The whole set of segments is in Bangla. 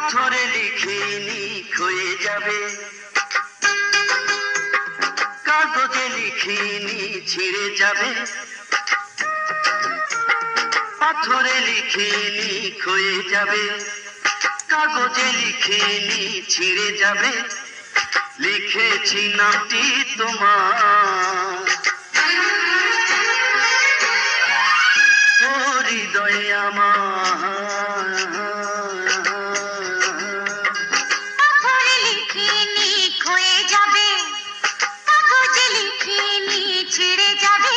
পাথরে লিখিনি ক্ষয়ে যাবে, কাগজে লিখিনি ছিঁড়ে যাবে। পাথরে লিখিনি ক্ষয়ে যাবে, কাগজে লিখিনি ছিঁড়ে যাবে। লিখেছি নামটি তোমার, ও হৃদয়ে আমার। পাথরে লিখিনি ক্ষয়ে যাবে, কাগজে লিখিনি ছিঁড়ে যাবে।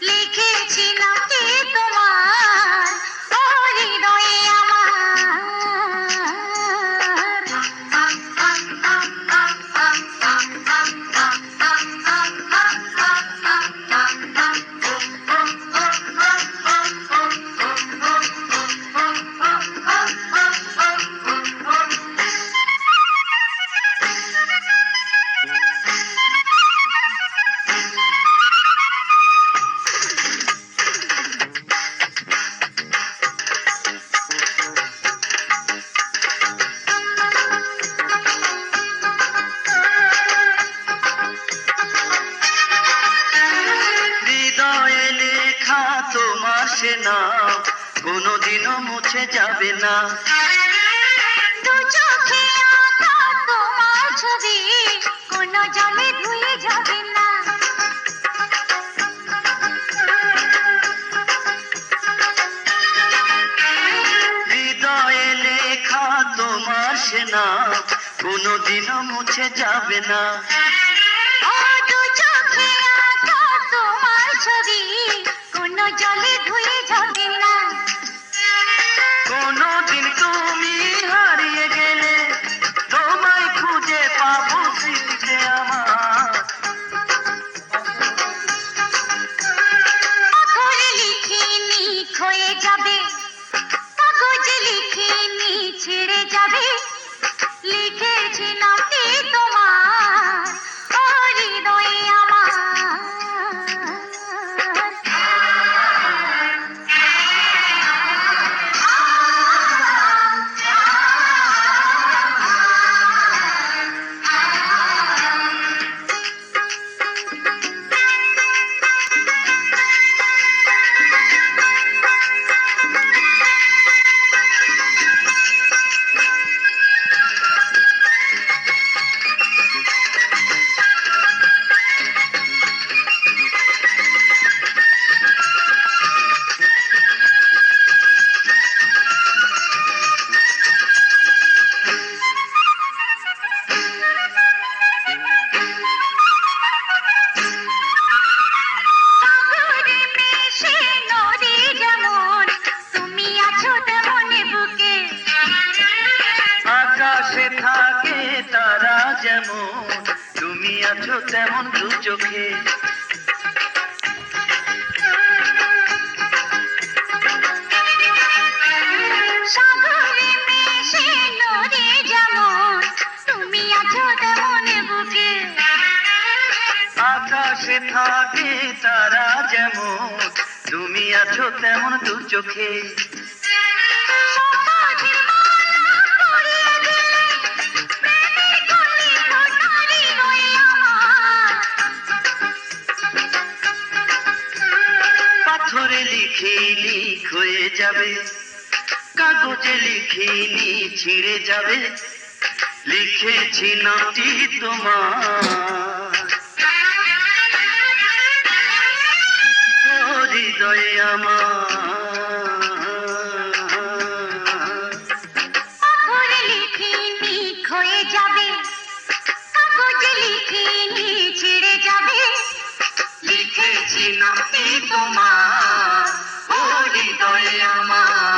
লিখেছি নামটি তোমার, ও হৃদয়ে আমার। হৃদয়ে লেখা তোমার সে নাম কোনোদিনও মুছে যাবে না। দু চোখে আঁকা তোমার ছবি কোনো জলে ধুয়ে যাবে না। হৃদয়ে লেখা তোমার সে নাম কোনোদিনও মুছে যাবে না। ও দু চোখে আঁকা তোমার ছবি কোনো জলে ধুয়ে যাবে না। কোনোদিন তুমি হারিয়ে গেলে তোমায় খুঁজে পাবো স্মৃতিতে আমার। পাথরে লিখিনি ক্ষয়ে যাবে, কাগজে লিখিনি ছিঁড়ে যাবে। লিখেছি নামটি তোমার, ও হৃদয়ে আমার। সাগরে মিশে নদী যেমন তুমি আছো তেমন বুকে। আকাশে থাকে তারা যেমন তুমি আছো তেমন দু চোখে। সাগরে মিশে নদী যেমন তুমি আছো তেমন বুকে। আকাশে থাকে তারা যেমন তুমি আছো তেমন দু চোখে। সমাধির মালা পরিয়ে দিলে প্রেমের কলি ফোটারি রয়ে আমার। পাথরে লিখিনি ক্ষয়ে যাবে, কাগজে লিখিনি ছিঁড়ে যাবে। লিখেছি নামটি তোমার, ও হৃদয়ে আমার। পাথরে লিখিনি ক্ষয়ে যাবে, কাগজে লিখিনি ছিঁড়ে যাবে। লিখেছি নামটি তোমার, ও হৃদয়ে আমার।